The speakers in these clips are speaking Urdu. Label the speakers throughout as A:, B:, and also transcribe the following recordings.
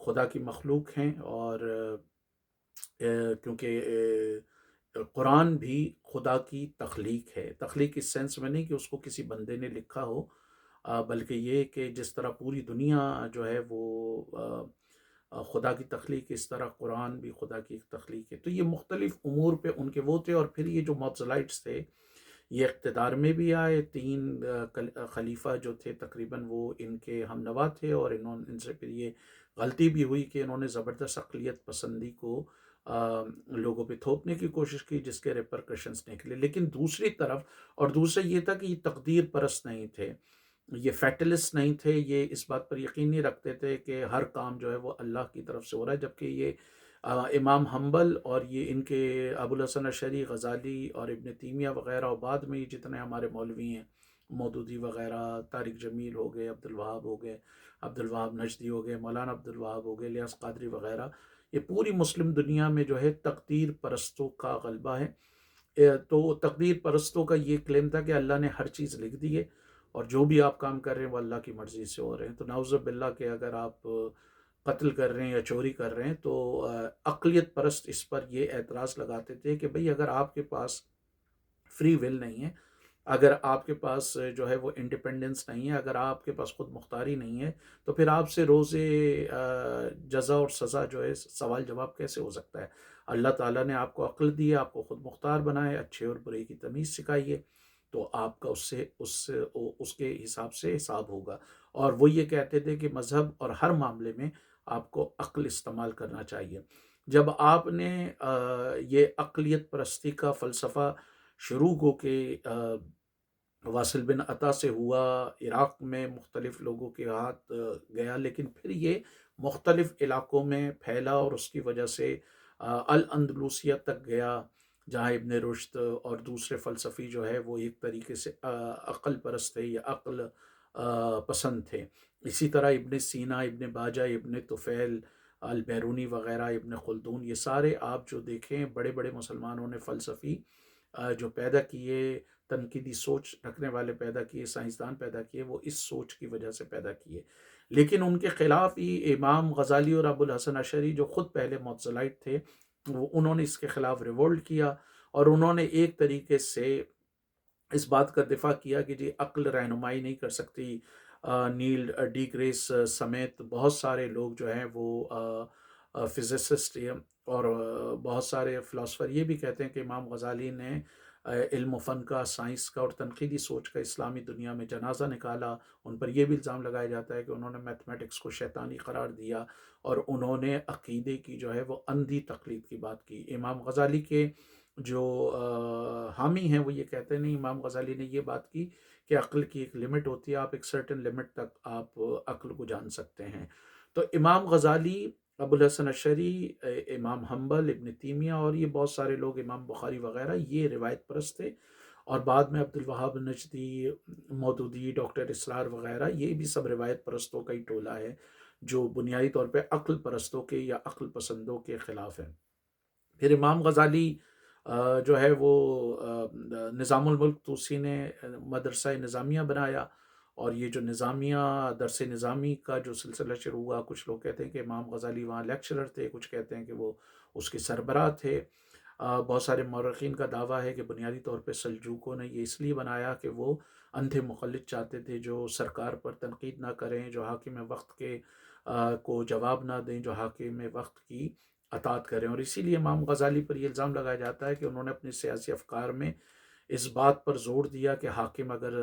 A: خدا کی مخلوق ہیں، اور کیونکہ قرآن بھی خدا کی تخلیق ہے، تخلیق اس سینس میں نہیں کہ اس کو کسی بندے نے لکھا ہو، بلکہ یہ کہ جس طرح پوری دنیا جو ہے وہ خدا کی تخلیق، اس طرح قرآن بھی خدا کی ایک تخلیق ہے۔ تو یہ مختلف امور پہ ان کے وہ تھے، اور پھر یہ جو معتزلائٹس تھے یہ اقتدار میں بھی آئے، تین خلیفہ جو تھے تقریباً وہ ان کے ہم نوا تھے، اور ان سے پھر یہ غلطی بھی ہوئی کہ انہوں نے زبردست اقلیت پسندی کو لوگوں پہ تھوپنے کی کوشش کی، جس کے ریپرکشنز نکلے۔ لیکن دوسری طرف، اور دوسرا یہ تھا کہ یہ تقدیر پرست نہیں تھے، یہ فیٹلسٹ نہیں تھے، یہ اس بات پر یقین نہیں رکھتے تھے کہ ہر کام جو ہے وہ اللہ کی طرف سے ہو رہا ہے، جبکہ یہ امام حنبل اور یہ ان کے ابوالحسن اشعری، غزالی اور ابن تیمیہ وغیرہ، اور بعد میں یہ جتنے ہمارے مولوی ہیں، مودودی وغیرہ، طارق جمیل ہو گئے، عبد الوہاب ہو گئے، عبد الوہاب نجدی ہو گئے، مولانا عبد الوہاب ہو گئے، الیاس قادری وغیرہ، یہ پوری مسلم دنیا میں جو ہے تقدیر پرستوں کا غلبہ ہے۔ تو تقدیر پرستوں کا یہ کلیم تھا کہ اللہ نے ہر چیز لکھ دی ہے، اور جو بھی آپ کام کر رہے ہیں وہ اللہ کی مرضی سے ہو رہے ہیں۔ تو نعوذ باللہ کہ اگر آپ قتل کر رہے ہیں یا چوری کر رہے ہیں، تو عقلیت پرست اس پر یہ اعتراض لگاتے تھے کہ بھئی اگر آپ کے پاس فری ول نہیں ہے، اگر آپ کے پاس جو ہے وہ انڈیپینڈنس نہیں ہے، اگر آپ کے پاس خود مختاری نہیں ہے، تو پھر آپ سے روز جزا اور سزا جو ہے سوال جواب کیسے ہو سکتا ہے؟ اللہ تعالیٰ نے آپ کو عقل دی ہے، آپ کو خود مختار بنائے، اچھے اور برے کی تمیز سکھائی ہے، تو آپ کا اس کے حساب سے حساب ہوگا۔ اور وہ یہ کہتے تھے کہ مذہب اور ہر معاملے میں آپ کو عقل استعمال کرنا چاہیے۔ جب آپ نے یہ عقلیت پرستی کا فلسفہ شروع کو کہ واصل بن عطا سے ہوا، عراق میں مختلف لوگوں کے ہاتھ گیا، لیکن پھر یہ مختلف علاقوں میں پھیلا، اور اس کی وجہ سے الاندلوسیہ تک گیا، جہاں ابن رشد اور دوسرے فلسفی جو ہے وہ ایک طریقے سے عقل پرست تھے یا عقل پسند تھے۔ اسی طرح ابن سینا، ابن باجہ، ابن طفیل، البیرونی وغیرہ، ابن خلدون، یہ سارے آپ جو دیکھیں بڑے بڑے مسلمانوں نے فلسفی جو پیدا کیے، تنقیدی سوچ رکھنے والے پیدا کیے، سائنسدان پیدا کیے، وہ اس سوچ کی وجہ سے پیدا کیے۔ لیکن ان کے خلاف ہی امام غزالی اور ابوالحسن اشعری جو خود پہلے معتزلائٹ تھے، انہوں نے اس کے خلاف ریولٹ کیا، اور انہوں نے ایک طریقے سے اس بات کا دفاع کیا کہ جی عقل رہنمائی نہیں کر سکتی۔ نیل ڈی گریس سمیت بہت سارے لوگ جو ہیں وہ فزسسٹ اور بہت سارے فلاسفر یہ بھی کہتے ہیں کہ امام غزالی نے علم و فن کا، سائنس کا اور تنقیدی سوچ کا اسلامی دنیا میں جنازہ نکالا۔ ان پر یہ بھی الزام لگایا جاتا ہے کہ انہوں نے میتھمیٹکس کو شیطانی قرار دیا، اور انہوں نے عقیدے کی جو ہے وہ اندھی تقلید کی بات کی۔ امام غزالی کے جو حامی ہیں وہ یہ کہتے نہیں، امام غزالی نے یہ بات کی کہ عقل کی ایک لمٹ ہوتی ہے، آپ ایک سرٹن لمٹ تک آپ عقل کو جان سکتے ہیں۔ تو امام غزالی، ابوالحسن اشعری، امام حنبل، ابن تیمیہ، اور یہ بہت سارے لوگ، امام بخاری وغیرہ، یہ روایت پرست تھے، اور بعد میں عبد الوہاب نجدی، مودودی، ڈاکٹر اسرار وغیرہ، یہ بھی سب روایت پرستوں کا ہی ٹولہ ہے جو بنیادی طور پہ عقل پرستوں کے یا عقل پسندوں کے خلاف ہے۔ پھر امام غزالی جو ہے وہ نظام الملک توسی نے مدرسہ نظامیہ بنایا، اور یہ جو نظامیہ درس نظامی کا جو سلسلہ شروع ہوا، کچھ لوگ کہتے ہیں کہ امام غزالی وہاں لیکچرر تھے، کچھ کہتے ہیں کہ وہ اس کے سربراہ تھے۔ بہت سارے مورخین کا دعویٰ ہے کہ بنیادی طور پہ سلجوقوں نے یہ اس لیے بنایا کہ وہ اندھے مقلد چاہتے تھے، جو سرکار پر تنقید نہ کریں، جو حاکم وقت کے کو جواب نہ دیں، جو حاکم وقت کی اطاعت کریں، اور اسی لیے امام غزالی پر یہ الزام لگایا جاتا ہے کہ انہوں نے اپنے سیاسی افکار میں اس بات پر زور دیا کہ حاکم اگر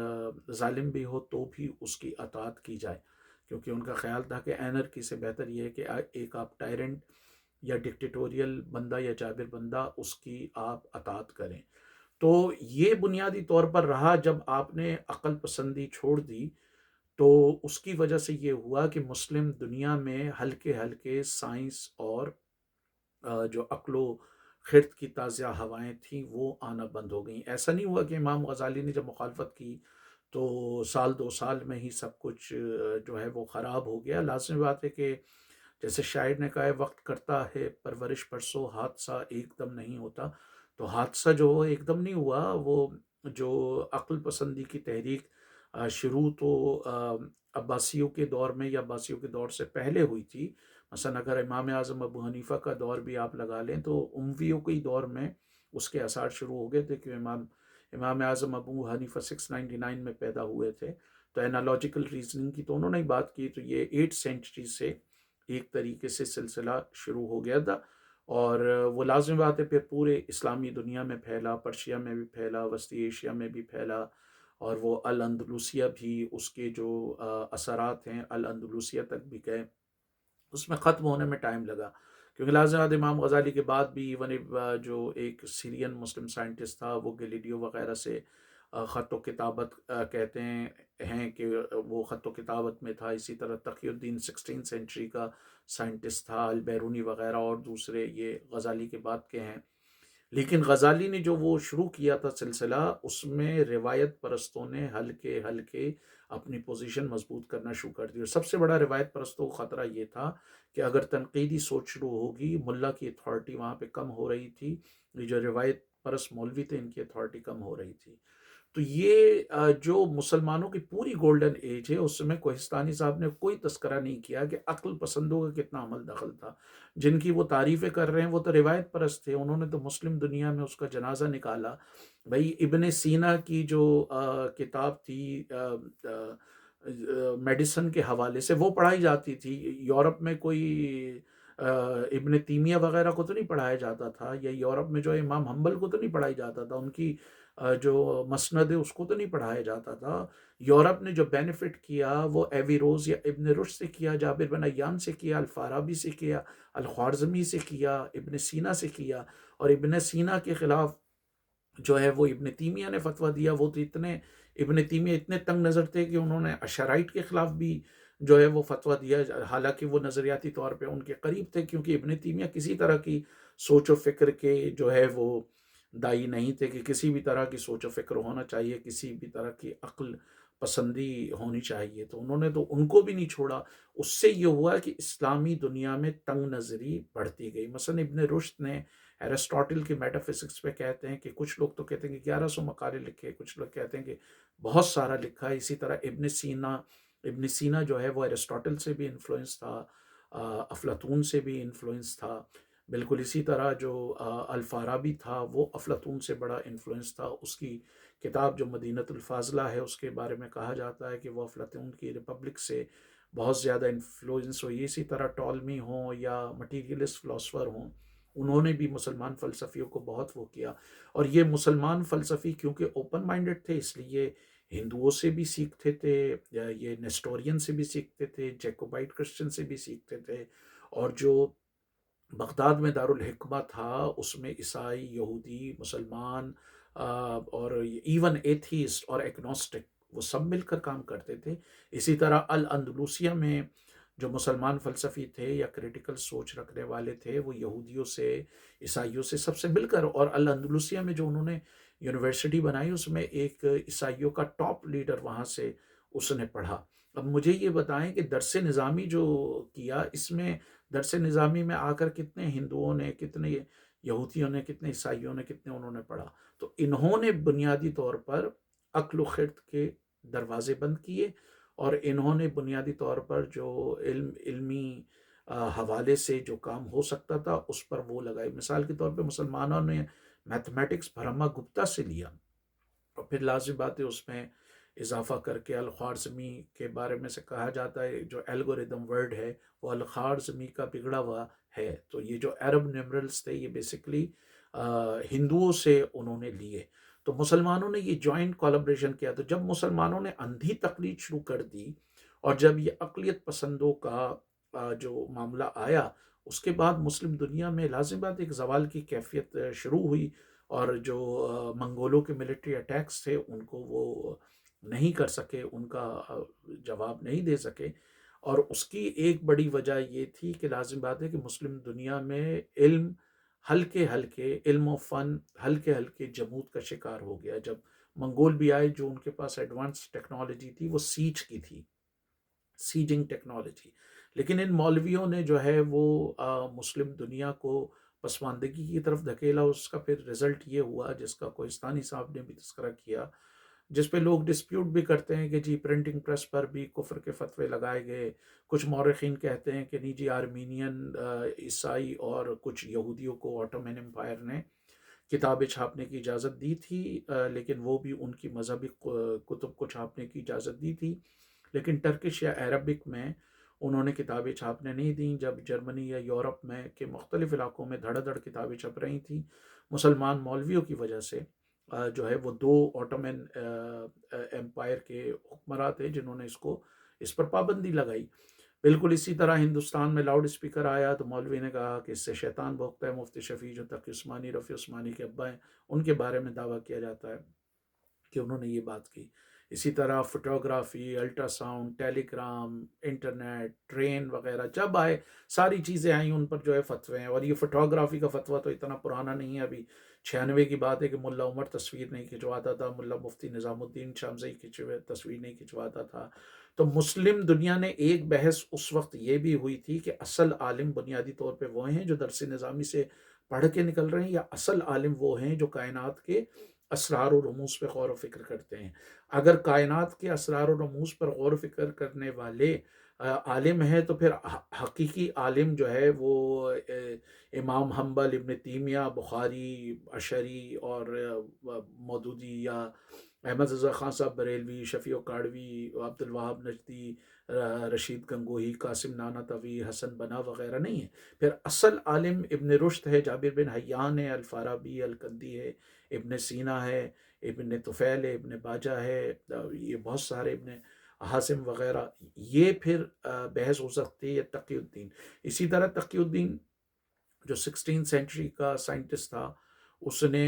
A: ظالم بھی ہو تو بھی اس کی اطاعت کی جائے، کیونکہ ان کا خیال تھا کہ اینرکی سے بہتر یہ ہے کہ ایک آپ ٹائرنٹ یا ڈکٹیٹوریل بندہ یا جابر بندہ، اس کی آپ اطاعت کریں۔ تو یہ بنیادی طور پر رہا۔ جب آپ نے عقل پسندی چھوڑ دی تو اس کی وجہ سے یہ ہوا کہ مسلم دنیا میں ہلکے ہلکے سائنس اور جو عقل و خرد کی تازہ ہوائیں تھیں وہ آنا بند ہو گئیں۔ ایسا نہیں ہوا کہ امام غزالی نے جب مخالفت کی تو سال دو سال میں ہی سب کچھ جو ہے وہ خراب ہو گیا۔ لازمی بات ہے کہ جیسے شاعر نے کہا ہے، وقت کرتا ہے پرورش پرسو، حادثہ ایک دم نہیں ہوتا۔ تو حادثہ جو ایک دم نہیں ہوا، وہ جو عقل پسندی کی تحریک شروع تو عباسیوں کے دور میں یا عباسیوں کے دور سے پہلے ہوئی تھی، مثلا اگر امام اعظم ابو حنیفہ کا دور بھی آپ لگا لیں تو امویوں کے دور میں اس کے اثار شروع ہو گئے تھے، کہ امام اعظم ابو حنیفہ 699 میں پیدا ہوئے تھے، تو اینالوجیکل ریزننگ کی تو انہوں نے بات کی، تو یہ 8 سینچری سے ایک طریقے سے سلسلہ شروع ہو گیا تھا، اور وہ لازم بات ہے پھر پورے اسلامی دنیا میں پھیلا، پرشیا میں بھی پھیلا، وسطی ایشیا میں بھی پھیلا، اور وہ الاندلوسیہ بھی اس کے جو اثرات ہیں الاندلوسیہ تک بھی گئے، اس میں ختم ہونے میں ٹائم لگا، کیونکہ لازم بات امام غزالی کے بعد بھی ایون جو ایک سیرین مسلم سائنٹسٹ تھا وہ گلیلیو وغیرہ سے خط و کتابت کہتے ہیں کہ وہ خط و کتابت میں تھا، اسی طرح تقی الدین 16 سینچری کا سائنٹسٹ تھا، البیرونی وغیرہ اور دوسرے یہ غزالی کے بعد کے ہیں، لیکن غزالی نے جو وہ شروع کیا تھا سلسلہ، اس میں روایت پرستوں نے ہلکے ہلکے اپنی پوزیشن مضبوط کرنا شروع کر دی، اور سب سے بڑا روایت پرستوں کو خطرہ یہ تھا کہ اگر تنقیدی سوچ شروع ہوگی، ملا کی اتھارٹی وہاں پہ کم ہو رہی تھی، یہ جو روایت پرست مولوی تھے ان کی اتھارٹی کم ہو رہی تھی، تو یہ جو مسلمانوں کی پوری گولڈن ایج ہے، اس میں کوہستانی صاحب نے کوئی تذکرہ نہیں کیا کہ عقل پسندوں کا کتنا عمل دخل تھا، جن کی وہ تعریفیں کر رہے ہیں وہ تو روایت پرست تھے، انہوں نے تو مسلم دنیا میں اس کا جنازہ نکالا، بھائی ابن سینا کی جو کتاب تھی میڈیسن کے حوالے سے وہ پڑھائی جاتی تھی، یورپ میں کوئی ابن تیمیہ وغیرہ کو تو نہیں پڑھایا جاتا تھا، یا یورپ میں جو امام حنبل کو تو نہیں پڑھائی جاتا تھا، ان کی جو مسند ہے اس کو تو نہیں پڑھایا جاتا تھا، یورپ نے جو بینیفٹ کیا وہ ایویروز یا ابن رشد سے کیا، جابر بن ایان سے کیا، الفارابی سے کیا، الخوارزمی سے کیا، ابن سینا سے کیا، اور ابن سینا کے خلاف جو ہے وہ ابن تیمیہ نے فتویٰ دیا، وہ تو ابن تیمیہ اتنے تنگ نظر تھے کہ انہوں نے اشرائٹ کے خلاف بھی جو ہے وہ فتویٰ دیا، حالانکہ وہ نظریاتی طور پہ ان کے قریب تھے، کیونکہ ابن تیمیہ کسی طرح کی سوچ و فکر کے جو ہے وہ دائی نہیں تھے، کہ کسی بھی طرح کی سوچ و فکر ہونا چاہیے، کسی بھی طرح کی عقل پسندی ہونی چاہیے، تو انہوں نے تو ان کو بھی نہیں چھوڑا، اس سے یہ ہوا کہ اسلامی دنیا میں تنگ نظری بڑھتی گئی، مثلا ابن رشد نے ایرسٹاٹل کے میٹا فزکس پہ کہتے ہیں کہ کچھ لوگ تو کہتے ہیں کہ 1100 مقالے لکھے، کچھ لوگ کہتے ہیں کہ بہت سارا لکھا ہے، اسی طرح ابن سینا جو ہے وہ ایرسٹاٹل سے بھی انفلوئنس تھا، افلاطون سے بھی انفلوئنس تھا، بالکل اسی طرح جو الفارابی تھا وہ افلاطون سے بڑا انفلوئنس تھا، اس کی کتاب جو مدینۃ الفاضلہ ہے اس کے بارے میں کہا جاتا ہے کہ وہ افلاطون کی ریپبلک سے بہت زیادہ انفلوئنس ہوئی، اسی طرح ٹالمی ہوں یا مٹیریلسٹ فلاسفر ہوں، انہوں نے بھی مسلمان فلسفیوں کو بہت وہ کیا، اور یہ مسلمان فلسفی کیونکہ اوپن مائنڈڈ تھے اس لیے ہندوؤں سے بھی سیکھتے تھے، یا یہ نیسٹورین سے بھی سیکھتے تھے، جیکوبائٹ کرسچن سے بھی سیکھتے تھے، اور جو بغداد میں دارالحکمہ تھا اس میں عیسائی، یہودی، مسلمان اور ایون ایتھیسٹ اور ایگنوسٹک وہ سب مل کر کام کرتے تھے، اسی طرح الاندلوسیہ میں جو مسلمان فلسفی تھے یا کریٹیکل سوچ رکھنے والے تھے وہ یہودیوں سے، عیسائیوں سے، سب سے مل کر، اور الاندلوسیہ میں جو انہوں نے یونیورسٹی بنائی اس میں ایک عیسائیوں کا ٹاپ لیڈر وہاں سے اس نے پڑھا۔ اب مجھے یہ بتائیں کہ درس نظامی جو کیا، اس میں درس نظامی میں آ کر کتنے ہندوؤں نے، کتنے یہودیوں نے، کتنے عیسائیوں نے، کتنے انہوں نے پڑھا، تو انہوں نے بنیادی طور پر عقل و خرد کے دروازے بند کیے، اور انہوں نے بنیادی طور پر جو علمی حوالے سے جو کام ہو سکتا تھا اس پر وہ لگائی، مثال کے طور پہ مسلمانوں نے میتھمیٹکس برہما گپتا سے لیا، اور پھر لازم بات ہے اس میں اضافہ کر کے الخوارزمی کے بارے میں سے کہا جاتا ہے جو الگوریدم ورڈ ہے وہ الخوارزمی کا بگڑا ہوا ہے، تو یہ جو عرب نیمرلز تھے یہ بیسکلی ہندوؤں سے انہوں نے لیے، تو مسلمانوں نے یہ جوائنٹ کولیبریشن کیا، تو جب مسلمانوں نے اندھی تقلید شروع کر دی اور جب یہ اقلیت پسندوں کا جو معاملہ آیا، اس کے بعد مسلم دنیا میں لازم بات ایک زوال کی کیفیت شروع ہوئی، اور جو منگولوں کے ملٹری اٹیکس تھے ان کو وہ نہیں کر سکے، ان کا جواب نہیں دے سکے، اور اس کی ایک بڑی وجہ یہ تھی کہ لازم بات ہے کہ مسلم دنیا میں علم ہلکے ہلکے، علم و فن ہلکے ہلکے جمود کا شکار ہو گیا، جب منگول بھی آئے جو ان کے پاس ایڈوانس ٹیکنالوجی تھی وہ سیج کی تھی، سیجنگ ٹیکنالوجی، لیکن ان مولویوں نے جو ہے وہ مسلم دنیا کو پسماندگی کی طرف دھکیلا، اس کا پھر رزلٹ یہ ہوا جس کا کوہستانی صاحب نے بھی تذکرہ کیا، جس پہ لوگ ڈسپیوٹ بھی کرتے ہیں کہ جی پرنٹنگ پریس پر بھی کفر کے فتوے لگائے گئے. کچھ مورخین کہتے ہیں کہ نہیں جی آرمینین عیسائی اور کچھ یہودیوں کو آٹومن امپائر نے کتابیں چھاپنے کی اجازت دی تھی، لیکن وہ بھی ان کی مذہبی کتب کو چھاپنے کی اجازت دی تھی، لیکن ٹرکش یا عربک میں انہوں نے کتابیں چھاپنے نہیں دیں. جب جرمنی یا یورپ میں کے مختلف علاقوں میں دھڑ دھڑ کتابیں چھپ رہی تھیں، مسلمان مولویوں کی وجہ سے جو ہے وہ دو آٹومن امپائر کے حکمراں تھے جنہوں نے اس پر پابندی لگائی. بالکل اسی طرح ہندوستان میں لاؤڈ اسپیکر آیا تو مولوی نے کہا کہ اس سے شیطان بھوکتا ہے. مفتی شفیع جو تقی عثمانی رفیع عثمانی کے ابا ہیں، ان کے بارے میں دعویٰ کیا جاتا ہے کہ انہوں نے یہ بات کی. اسی طرح فوٹوگرافی، الٹرا ساؤنڈ، ٹیلی گرام، انٹرنیٹ، ٹرین وغیرہ جب آئے، ساری چیزیں آئیں، ان پر جو ہے فتوے ہیں. اور یہ فوٹوگرافی کا فتویٰ تو اتنا پرانا نہیں ہے، ابھی 96 کی بات ہے کہ ملا عمر تصویر نہیں کھنچواتا تھا، ملا مفتی نظام الدین شامزئی تصویر نہیں کھنچواتا تھا. تو مسلم دنیا نے ایک بحث اس وقت یہ بھی ہوئی تھی کہ اصل عالم بنیادی طور پہ وہ ہیں جو درس نظامی سے پڑھ کے نکل رہے ہیں، یا اصل عالم وہ ہیں جو کائنات کے اسرار و رموز پہ غور و فکر کرتے ہیں. اگر کائنات کے اسرار و رموز پر غور و فکر کرنے والے عالم ہیں تو پھر حقیقی عالم جو ہے وہ امام حنبل، ابن تیمیہ، بخاری، اشعری اور مودودی، یا احمد رضا خان صاحب بریلوی، شفیع کاڑوی، عبد الوہاب نجدی، رشید گنگوہی، قاسم نانوتوی، حسن بنا وغیرہ نہیں ہے. پھر اصل عالم ابن رشد ہے، جابر بن حیان ہے، الفارابی الکندی ہے، ابن سینا ہے، ابن طفیل ہے، ابن باجہ ہے، یہ بہت سارے ابن حاسم وغیرہ. یہ پھر بحث ہو سکتی ہے تقی الدین. اسی طرح تقی الدین جو 16 سینچری کا سائنٹسٹ تھا، اس نے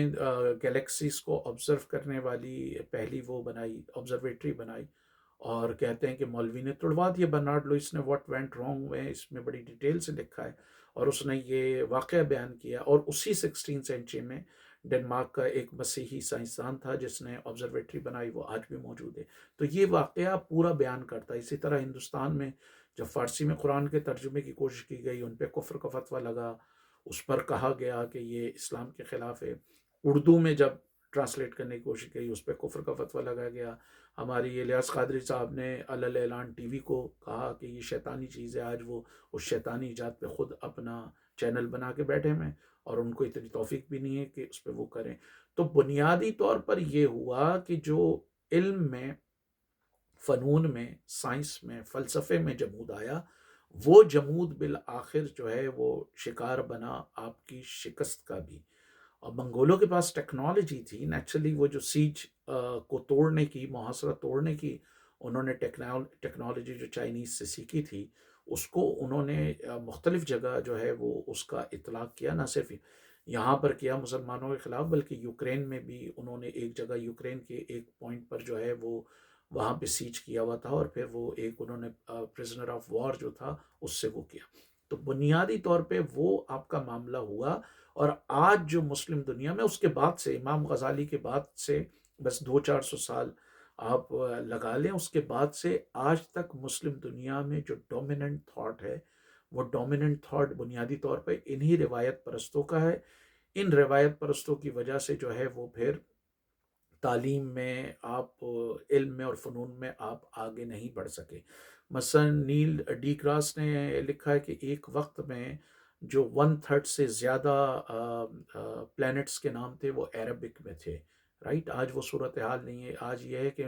A: گلیکسیز کو آبزرو کرنے والی پہلی وہ بنائی، آبزرویٹری بنائی. اور کہتے ہیں کہ مولوی نے توڑوا دیا. برنارڈ لوئس نے واٹ وینٹ رانگ میں اس میں بڑی ڈیٹیل سے لکھا ہے، اور اس نے یہ واقعہ بیان کیا. اور اسی 16 سینچری میں ڈنمارک کا ایک مسیحی سائنسدان تھا جس نے آبزرویٹری بنائی، وہ آج بھی موجود ہے. تو یہ واقعہ پورا بیان کرتا ہے. اسی طرح ہندوستان میں جب فارسی میں قرآن کے ترجمے کی کوشش کی گئی، ان پہ کفر کا فتویٰ لگا، اس پر کہا گیا کہ یہ اسلام کے خلاف ہے. اردو میں جب ٹرانسلیٹ کرنے کی کوشش کی، اس پہ کفر کا فتویٰ لگا گیا. ہماری الیاس قادری صاحب نے اعلان ٹی وی کو کہا کہ یہ شیطانی چیز ہے. آج وہ اس شیطانی ایجاد پہ خود اپنا چینل بنا کے بیٹھے ہیں، اور ان کو اتنی توفیق بھی نہیں ہے کہ اس پہ وہ کریں. تو بنیادی طور پر یہ ہوا کہ جو علم میں، فنون میں، سائنس میں، فلسفے میں جمود آیا، وہ جمود بالآخر جو ہے وہ شکار بنا آپ کی شکست کا بھی. اور منگولوں کے پاس ٹیکنالوجی تھی نیچرلی، وہ جو سیج کو توڑنے کی، محاصرہ توڑنے کی انہوں نے ٹیکنالوجی جو چائنیز سے سیکھی تھی، اس کو انہوں نے مختلف جگہ جو ہے وہ اس کا اطلاق کیا. نہ صرف یہاں پر کیا مسلمانوں کے خلاف، بلکہ یوکرین میں بھی انہوں نے ایک جگہ، یوکرین کے ایک پوائنٹ پر جو ہے وہ وہاں پہ سیج کیا ہوا تھا، اور پھر وہ ایک انہوں نے پرزنر آف وار جو تھا اس سے وہ کیا. تو بنیادی طور پہ وہ آپ کا معاملہ ہوا. اور آج جو مسلم دنیا میں، اس کے بعد سے امام غزالی کے بعد سے بس 200-400 سال آپ لگا لیں، اس کے بعد سے آج تک مسلم دنیا میں جو ڈومیننٹ تھاٹ ہے، وہ ڈومیننٹ تھاٹ بنیادی طور پہ انہی روایت پرستوں کا ہے. ان روایت پرستوں کی وجہ سے جو ہے وہ پھر تعلیم میں آپ، علم میں اور فنون میں آپ آگے نہیں بڑھ سکے. مثلا نیل ڈی گراس نے لکھا ہے کہ ایک وقت میں جو 1/3 سے زیادہ پلانٹس کے نام تھے وہ عربک میں تھے. رائٹ، آج وہ صورتحال نہیں ہے. آج یہ ہے کہ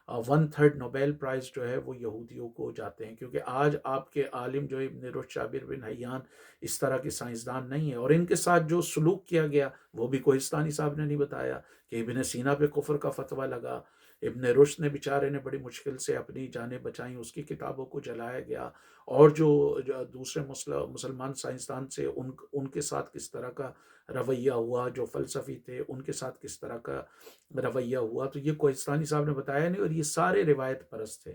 A: 1/3 نوبیل پرائز جو ہے وہ یہودیوں کو جاتے ہیں، کیونکہ آج آپ کے عالم جو ابن رشد، شابر بن حیان، اس طرح کے سائنسدان نہیں ہیں. اور ان کے ساتھ جو سلوک کیا گیا وہ بھی کوہستانی صاحب نے نہیں بتایا کہ ابن سینا پہ کفر کا فتویٰ لگا. ابن رشد نے بیچارے نے بڑی مشکل سے اپنی جانیں بچائیں، اس کی کتابوں کو جلایا گیا. اور جو دوسرے مسلمان سائنسدان سے ان کے ساتھ کس طرح کا رویہ ہوا، جو فلسفی تھے ان کے ساتھ کس طرح کا رویہ ہوا، تو یہ کوہستانی صاحب نے بتایا نہیں. اور یہ سارے روایت پرست تھے.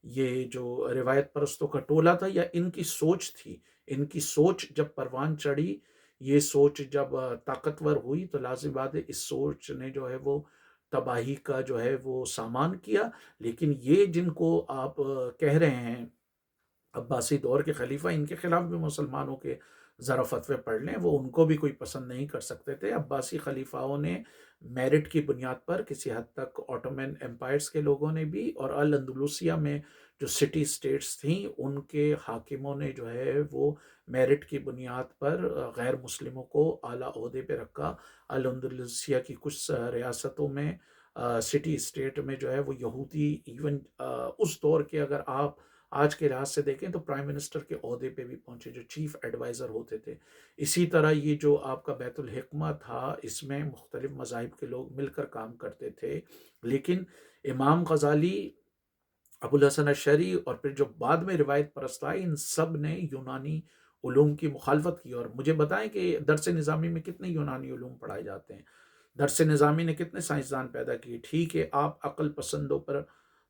A: یہ جو روایت پرستوں کا ٹولہ تھا، یا ان کی سوچ تھی. ان کی سوچ جب پروان چڑھی، یہ سوچ جب طاقتور ہوئی، تو لازم بات ہے اس سوچ نے جو ہے وہ تباہی کا جو ہے وہ سامان کیا. لیکن یہ جن کو آپ کہہ رہے ہیں عباسی دور کے خلیفہ، ان کے خلاف بھی مسلمانوں کے ذرا فتوے پڑھ لیں، وہ ان کو بھی کوئی پسند نہیں کر سکتے تھے۔ عباسی خلیفاؤں نے میرٹ کی بنیاد پر کسی حد تک اوٹومن امپائرز کے لوگوں نے بھی، اور الاندلسیہ میں جو سٹی سٹیٹس تھیں ان کے حاکموں نے جو ہے وہ میرٹ کی بنیاد پر غیر مسلموں کو اعلیٰ عہدے پہ رکھا۔ الاندلسیہ کی کچھ ریاستوں میں سٹی اسٹیٹ میں جو ہے وہ یہودی، ایون اس دور کے اگر آپ آج کے لحاظ سے دیکھیں تو پرائم منسٹر کے عہدے پہ بھی پہنچے، جو چیف ایڈوائزر ہوتے تھے۔ اسی طرح یہ جو آپ کا بیت الحکمہ تھا، اس میں مختلف مذاہب کے لوگ مل کر کام کرتے تھے، لیکن امام غزالی، ابو الحسن اشعری، اور پھر جو بعد میں روایت پرست آئے، ان سب نے یونانی علوم کی مخالفت کی۔ اور مجھے بتائیں کہ درس نظامی میں کتنے یونانی علوم پڑھائے جاتے ہیں؟ درس نظامی نے کتنے سائنسدان پیدا کیے؟ ٹھیک ہے، آپ عقل پسندوں پر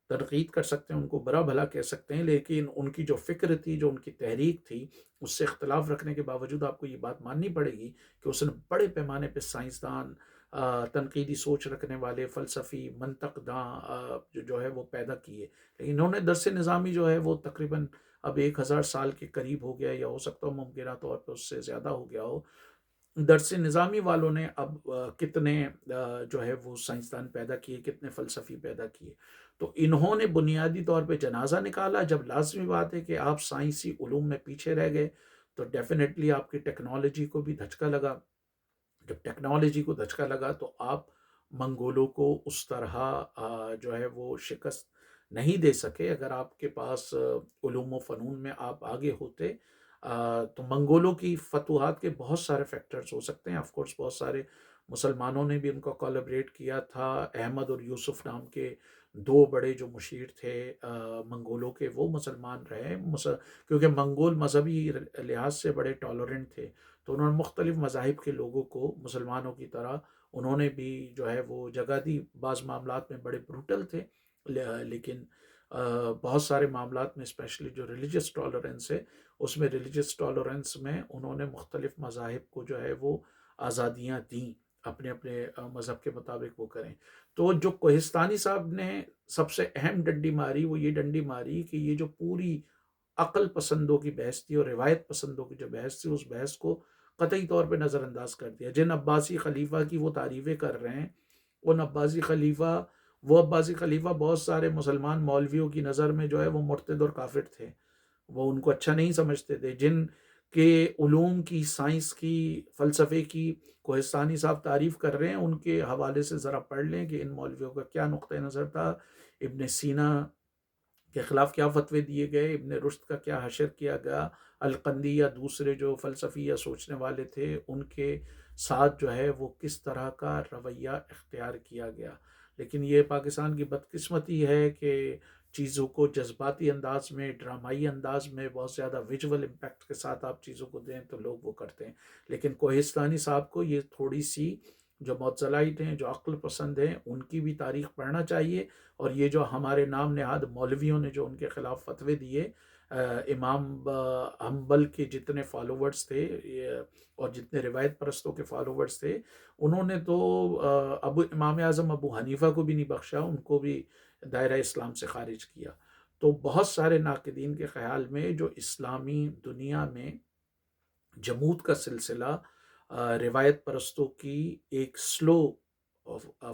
A: تنقید کر سکتے ہیں، ان کو برا بھلا کہہ سکتے ہیں، لیکن ان کی جو فکر تھی، جو ان کی تحریک تھی، اس سے اختلاف رکھنے کے باوجود آپ کو یہ بات ماننی پڑے گی کہ اس نے بڑے پیمانے پہ سائنسدان، تنقیدی سوچ رکھنے والے، فلسفی، منطق داں جو ہے وہ پیدا کیے۔ لیکن انہوں نے درس نظامی جو ہے وہ تقریباً اب 1000 سال کے قریب ہو گیا، یا ہو سکتا ہو ممکنہ طور پہ اس سے زیادہ ہو گیا ہو۔ درس نظامی والوں نے اب کتنے جو ہے وہ سائنسدان پیدا کیے، کتنے فلسفی پیدا کیے۔ تو انہوں نے بنیادی طور پہ جنازہ نکالا۔ جب لازمی بات ہے کہ آپ سائنسی علوم میں پیچھے رہ گئے تو ڈیفینیٹلی آپ کی ٹیکنالوجی کو بھی دھچکا لگا۔ جب ٹیکنالوجی کو دھچکا لگا تو آپ منگولوں کو اس طرح جو ہے وہ شکست نہیں دے سکے۔ اگر آپ کے پاس علوم و فنون میں آپ آگے ہوتے تو منگولوں کی فتوحات کے بہت سارے فیکٹرز ہو سکتے ہیں۔ آف کورس بہت سارے مسلمانوں نے بھی ان کو کولیبریٹ کیا تھا۔ احمد اور یوسف نام کے دو بڑے جو مشیر تھے منگولوں کے، وہ مسلمان رہے، کیونکہ منگول مذہبی لحاظ سے بڑے ٹالرنٹ تھے، تو انہوں نے مختلف مذاہب کے لوگوں کو مسلمانوں کی طرح انہوں نے بھی جو ہے وہ جگہ دی۔ بعض معاملات میں بڑے بروٹل تھے، لیکن بہت سارے معاملات میں اسپیشلی جو ریلیجس ٹالرنس ہے، اس میں ریلیجس ٹالرنس میں انہوں نے مختلف مذاہب کو جو ہے وہ آزادیاں دیں، اپنے اپنے مذہب کے مطابق وہ کریں۔ تو جو کوہستانی صاحب نے سب سے اہم ڈنڈی ماری، وہ یہ ڈنڈی ماری کہ یہ جو پوری عقل پسندوں کی بحث تھی اور روایت پسندوں کی جو بحث تھی، اس بحث کو قطعی طور پہ نظر انداز کر دیا۔ جن عباسی خلیفہ کی وہ تعریفیں کر رہے ہیں، ان عباسی خلیفہ بہت سارے مسلمان مولویوں کی نظر میں جو ہے وہ مرتد اور کافر تھے، وہ ان کو اچھا نہیں سمجھتے تھے۔ جن کے علوم کی، سائنس کی، فلسفے کی کوہستانی صاحب تعریف کر رہے ہیں، ان کے حوالے سے ذرا پڑھ لیں کہ ان مولویوں کا کیا نقطہ نظر تھا، ابن سینا کے خلاف کیا فتوے دیے گئے، ابن رشد کا کیا حشر کیا گیا، القندی یا دوسرے جو فلسفی یا سوچنے والے تھے ان کے ساتھ جو ہے وہ کس طرح کا رویہ اختیار کیا گیا۔ لیکن یہ پاکستان کی بدقسمتی ہے کہ چیزوں کو جذباتی انداز میں، ڈرامائی انداز میں، بہت زیادہ ویژول امپیکٹ کے ساتھ آپ چیزوں کو دیں تو لوگ وہ کرتے ہیں۔ لیکن کوہستانی صاحب کو یہ تھوڑی سی، جو معتزلائٹ ہیں، جو عقل پسند ہیں، ان کی بھی تاریخ پڑھنا چاہیے۔ اور یہ جو ہمارے نام نہاد مولویوں نے جو ان کے خلاف فتوے دیے، امام حنبل کے جتنے فالوورز تھے اور جتنے روایت پرستوں کے فالوورز تھے، انہوں نے تو امام اعظم ابو حنیفہ کو بھی نہیں بخشا، ان کو بھی دائرہ اسلام سے خارج کیا۔ تو بہت سارے ناقدین کے خیال میں جو اسلامی دنیا میں جمود کا سلسلہ روایت پرستوں کی ایک سلو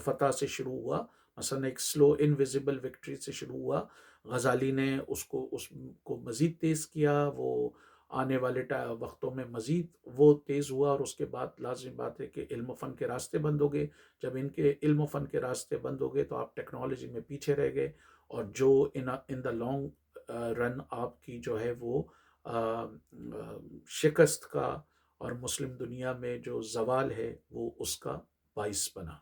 A: فتح سے شروع ہوا، مثلا ایک سلو انویزیبل وکٹری سے شروع ہوا، غزالی نے اس کو مزید تیز کیا، وہ آنے والے وقتوں میں مزید وہ تیز ہوا، اور اس کے بعد لازمی بات ہے کہ علم و فن کے راستے بند ہو گئے۔ جب ان کے علم و فن کے راستے بند ہو گئے تو آپ ٹیکنالوجی میں پیچھے رہ گئے، اور جو ان دا لانگ رن آپ کی جو ہے وہ شکست کا اور مسلم دنیا میں جو زوال ہے وہ اس کا باعث بنا۔